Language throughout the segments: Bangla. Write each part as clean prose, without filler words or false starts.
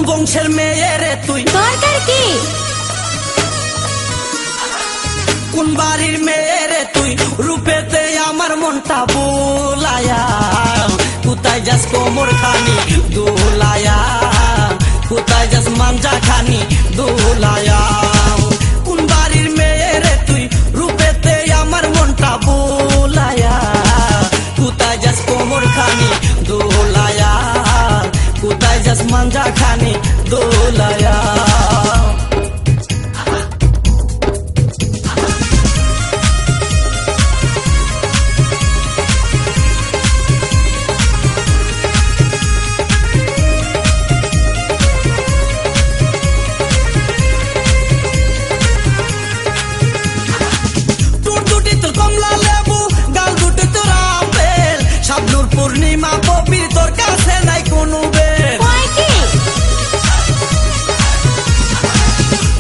বংশের মেয়ে রে তুই? দরকার কি? কোন বাড়ির মেয়ে রে তুই? রূপেতে আমার মনটা বুলায়া, কোথায় যাস কোমর খানি দোলায়া, কোথায় যাস মাঞ্জা খানি দোলায়া। কোন বাড়ির মেয়ে রে তুই? রূপেতে আমার মনটা বুলায়া, কোথায় যাস কোমর খানি দোলায়া, কোথায় যাস মাঞ্জা খানি দোলায়া। পূর্ণিমা কবির তোর কাছে নাই কোনো বের,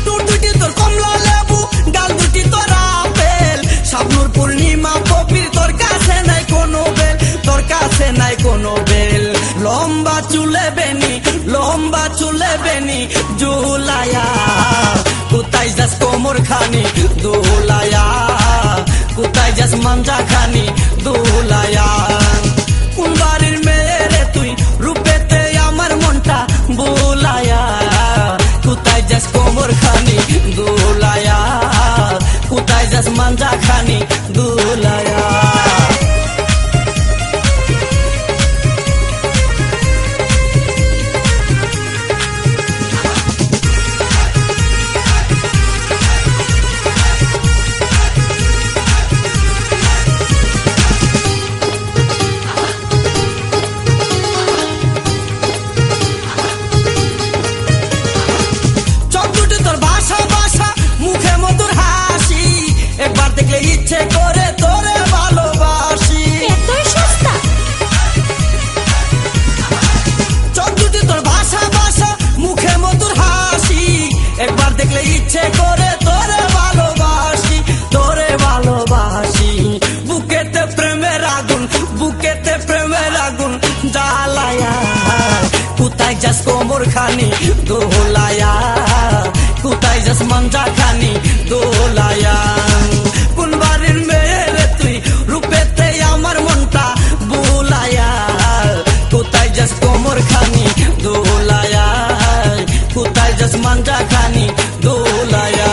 তোর দুটি তোর কমলা লেবু, গাল দুটি তোর আপেল। শাবনুর পূর্ণিমা কবির তোর কাছে নাই কোনো বেল, তোর কাছে নাই কোনো বেল। লম্বা চুলে বেনি, লম্বা চুলে বেনি জুলায়া, কোথায় যাস কোমর খানি দোলায়া, কোথায় যাস মাঞ্জা খানি দোলায়া। কোন বাড়ির মেয়ে রে তুই? রূপেতে আমার মনটা বুলায়া, কোথায় যাস কোমর খানি দোলায়া, কোথায় যাস মাঞ্জা খানি দোলায়া। একবার দেখলে ইচ্ছে করে তোরে ভালোবাসি, চোখ দুটি তোর ভাষা ভাষা, মুখে মধুর হাসি। একবার দেখলে ইচ্ছে করে তোরে ভালোবাসি, তোরে ভালোবাসি। বুকেতে প্রেমের আগুন, বুকেতে প্রেমের আগুন জ্বালায়া, কোথায় যাস কোমর খানি দোলায়া, কোথায় যাস মাঞ্জা খানি দোলায়া। কোন বাড়ির মেয়ে রে তুই? রূপেতে আমার মনটা বুলায়া, কোথায় যাস কোমর খানি দোলায়া, কোথায় যাস মাঞ্জা খানি দোলায়া।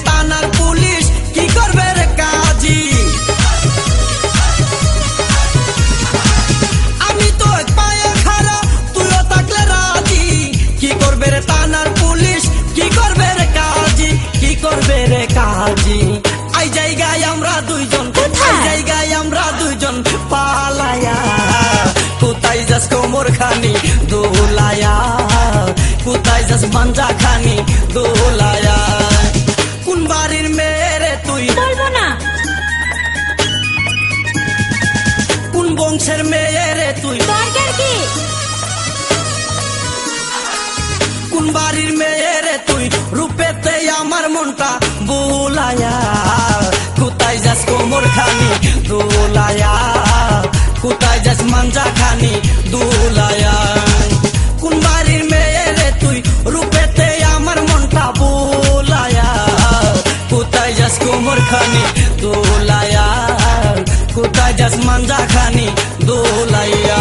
থানার পুলিশ কি করবে রে কাজী? আমি তো এক পায়ে খাড়া, তুইও থাকলে রাজি। কি করবে রে থানার পুলিশ, কি করবে রে কাজী, কি করবে রে কাজী? এই জায়গায় আমরা দুইজন, এই জায়গায় আমরা দুইজন পালায়া, কোথায় যাস কোমর খানি দোলায়া, কোথায় যাস মাঞ্জা খানি দোলায়া। কোন বাড়ির মেয়ে রে তুই? বলবো না। কোন বংশের মেয়ে রে তুই? দরকার কি? কোন বাড়ির মেয়ে রে তুই? রূপেতে আমার মনটা বুলায়া, কোথায় যাস কোমর খানি দোলায়া, কোথায় যাস মাঞ্জা খানি দোলায়া। কোন বাড়ির মেয়ে রে তুই? রূপেতে আমার মনটা বুলায়া, কোথায় যাস কোমর খানি দোলায়া, কোথায় যাস মাঞ্জা খানি দোলায়া।